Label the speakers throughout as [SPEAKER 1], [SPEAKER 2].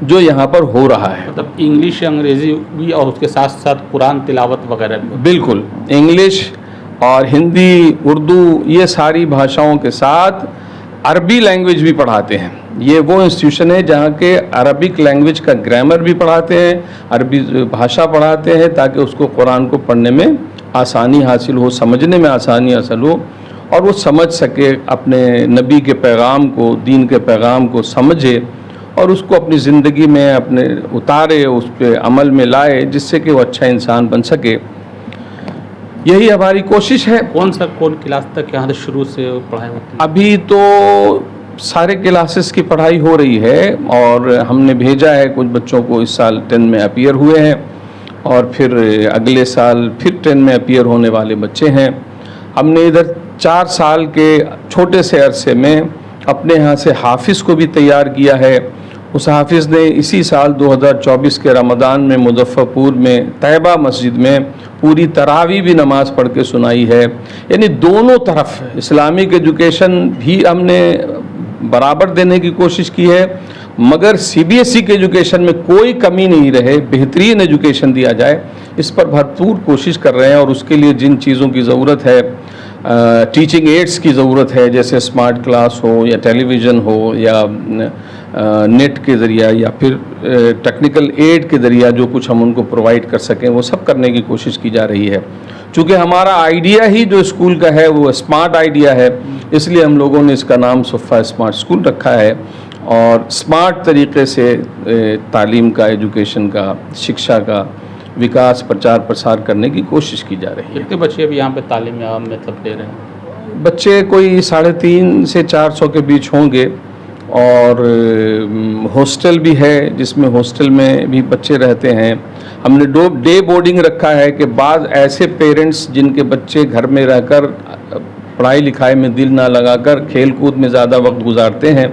[SPEAKER 1] جو یہاں پر ہو رہا ہے.
[SPEAKER 2] مطلب انگلش انگریزی بھی اور اس کے ساتھ ساتھ قرآن تلاوت وغیرہ بھی؟
[SPEAKER 1] بالکل، انگلش اور ہندی، اردو، یہ ساری بھاشاؤں کے ساتھ عربی لینگویج بھی پڑھاتے ہیں. یہ وہ انسٹیٹیوشن ہے جہاں کے عربک لینگویج کا گرامر بھی پڑھاتے ہیں، عربی بھاشا پڑھاتے ہیں، تاکہ اس کو قرآن کو پڑھنے میں آسانی حاصل ہو، سمجھنے میں آسانی حاصل ہو، اور وہ سمجھ سکے، اپنے نبی کے پیغام کو، دین کے پیغام کو سمجھے اور اس کو اپنی زندگی میں اپنے اتارے، اس پہ عمل میں لائے، جس سے کہ وہ اچھا انسان بن سکے. یہی ہماری کوشش ہے.
[SPEAKER 2] کون کلاس تک یہاں سے شروع سے پڑھائی ہوتی ہے؟
[SPEAKER 1] ابھی تو سارے کلاسز کی پڑھائی ہو رہی ہے، اور ہم نے بھیجا ہے کچھ بچوں کو، اس سال 10 میں اپیئر ہوئے ہیں، اور پھر اگلے سال پھر 10 میں اپیئر ہونے والے بچے ہیں. ہم نے ادھر 4 سال کے چھوٹے سے عرصے میں اپنے ہاں سے حافظ کو بھی تیار کیا ہے. اس حافظ نے اسی سال 2024 کے رمضان میں مظفر پور میں طیبہ مسجد میں پوری تراویح بھی نماز پڑھ کے سنائی ہے. یعنی دونوں طرف اسلامک ایجوکیشن بھی ہم نے برابر دینے کی کوشش کی ہے، مگر CBSE کے ایجوکیشن میں کوئی کمی نہیں رہے، بہترین ایجوکیشن دیا جائے، اس پر بھرپور کوشش کر رہے ہیں. اور اس کے لیے جن چیزوں کی ضرورت ہے، ٹیچنگ ایڈس کی ضرورت ہے، جیسے اسمارٹ کلاس ہو یا ٹیلی ویژن ہو یا نیٹ کے ذریعہ یا پھر ٹیکنیکل ایڈ کے ذریعہ جو کچھ ہم ان کو پرووائڈ کر سکیں، وہ سب کرنے کی کوشش کی جا رہی ہے. چونکہ ہمارا آئیڈیا ہی جو اسکول کا ہے وہ اسمارٹ آئیڈیا ہے، اس لیے ہم لوگوں نے اس کا نام صفہ اسمارٹ اسکول رکھا ہے، اور اسمارٹ طریقے سے تعلیم کا، ایجوکیشن کا، شکشا کا وکاس، پرچار پرسار کرنے کی کوشش کی جا رہی ہے.
[SPEAKER 2] کتنے بچے ابھی یہاں پہ تعلیم مطلب دے رہے ہیں؟
[SPEAKER 1] بچے کوئی 350 سے 400 کے بیچ ہوں گے، اور ہاسٹل بھی ہے جس میں ہاسٹل میں بھی بچے رہتے ہیں. ہم نے ڈے بورڈنگ رکھا ہے کہ بعض ایسے پیرنٹس جن کے بچے گھر میں رہ کر پڑھائی لکھائی میں دل نہ لگا کر کھیل کود میں زیادہ وقت گزارتے ہیں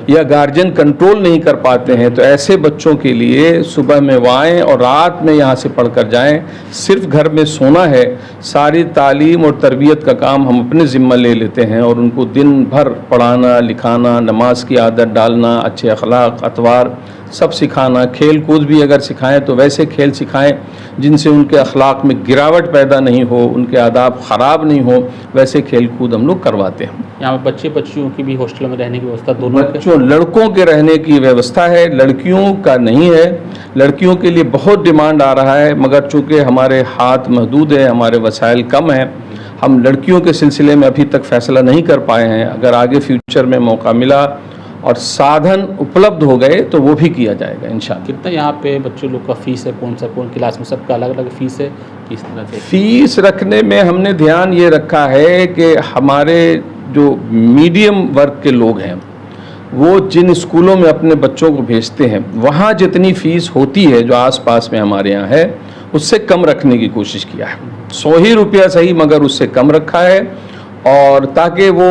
[SPEAKER 1] یا گارجین کنٹرول نہیں کر پاتے ہیں، تو ایسے بچوں کے لیے صبح میں وہ آئیں اور رات میں یہاں سے پڑھ کر جائیں. صرف گھر میں سونا ہے، ساری تعلیم اور تربیت کا کام ہم اپنے ذمہ لے لیتے ہیں، اور ان کو دن بھر پڑھانا لکھانا، نماز کی عادت ڈالنا، اچھے اخلاق اطوار سب سکھانا. کھیل کود بھی اگر سکھائیں تو ویسے کھیل سکھائیں جن سے ان کے اخلاق میں گراوٹ پیدا نہیں ہو، ان کے آداب خراب نہیں ہو، ویسے کھیل کود ہم لوگ کرواتے ہیں.
[SPEAKER 2] یہاں پہ بچیوں کی بھی ہاسٹل میں رہنے کی ویوستھا دونوں؟
[SPEAKER 1] بچوں لڑکوں کے رہنے کی ویوستھا ہے، لڑکیوں کا نہیں ہے. لڑکیوں کے لیے بہت ڈیمانڈ آ رہا ہے، مگر چونکہ ہمارے ہاتھ محدود ہیں، ہمارے وسائل کم ہیں، ہم لڑکیوں کے سلسلے میں ابھی تک فیصلہ نہیں کر پائے ہیں. اگر آگے فیوچر میں موقع ملا اور سادھن اپلبدھ ہو گئے تو وہ بھی کیا جائے گا انشاءاللہ.
[SPEAKER 2] کتنا یہاں پہ بچوں لوگ کا فیس ہے؟ کون کلاس میں سب کا الگ الگ فیس ہے؟ کس طرح سے
[SPEAKER 1] فیس رکھنے میں ہم نے دھیان یہ رکھا ہے کہ ہمارے جو میڈیم ورگ کے لوگ ہیں وہ جن اسکولوں میں اپنے بچوں کو بھیجتے ہیں وہاں جتنی فیس ہوتی ہے جو آس پاس میں ہمارے یہاں ہے اس سے کم رکھنے کی کوشش کیا ہے. 100 ہی روپیہ صحیح مگر اس سے کم رکھا ہے، اور تاکہ وہ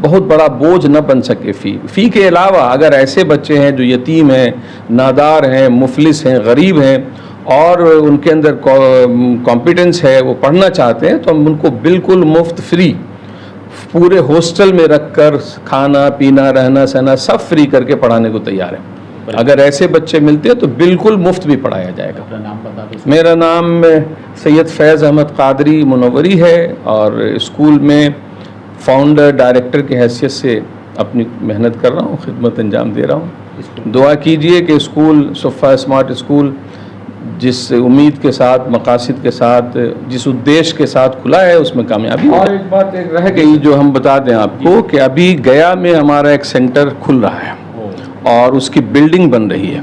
[SPEAKER 1] بہت بڑا بوجھ نہ بن سکے. فی کے علاوہ اگر ایسے بچے ہیں جو یتیم ہیں، نادار ہیں، مفلس ہیں، غریب ہیں، اور ان کے اندر کمپیٹنس ہے، وہ پڑھنا چاہتے ہیں، تو ہم ان کو بالکل مفت فری پورے ہاسٹل میں رکھ کر کھانا پینا رہنا سہنا سب فری کر کے پڑھانے کو تیار ہیں. اگر ایسے بچے ملتے ہیں تو بالکل مفت بھی پڑھایا جائے گا.
[SPEAKER 2] نام بتا دیں.
[SPEAKER 1] میرا نام سید فیض احمد قادری منوری ہے، اور اسکول میں فاؤنڈر ڈائریکٹر کی حیثیت سے اپنی محنت کر رہا ہوں، خدمت انجام دے رہا ہوں. دعا کیجئے کہ اسکول صفہ اسمارٹ اسکول جس امید کے ساتھ، مقاصد کے ساتھ، جس ادیش کے ساتھ کھلا ہے اس میں کامیابی. اور ایک بات رہ گئی جو ہم بتا دیں آپ کو کہ ابھی گیا میں ہمارا ایک سینٹر کھل رہا ہے اور اس کی بلڈنگ بن رہی ہے.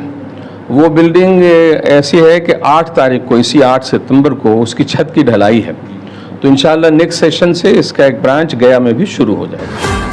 [SPEAKER 1] وہ بلڈنگ ایسی ہے کہ 8 تاریخ کو، اسی 8 ستمبر کو اس کی چھت کی ڈھلائی ہے. تو انشاءاللہ نیکسٹ سیشن سے اس کا ایک برانچ گیا میں بھی شروع ہو جائے گا.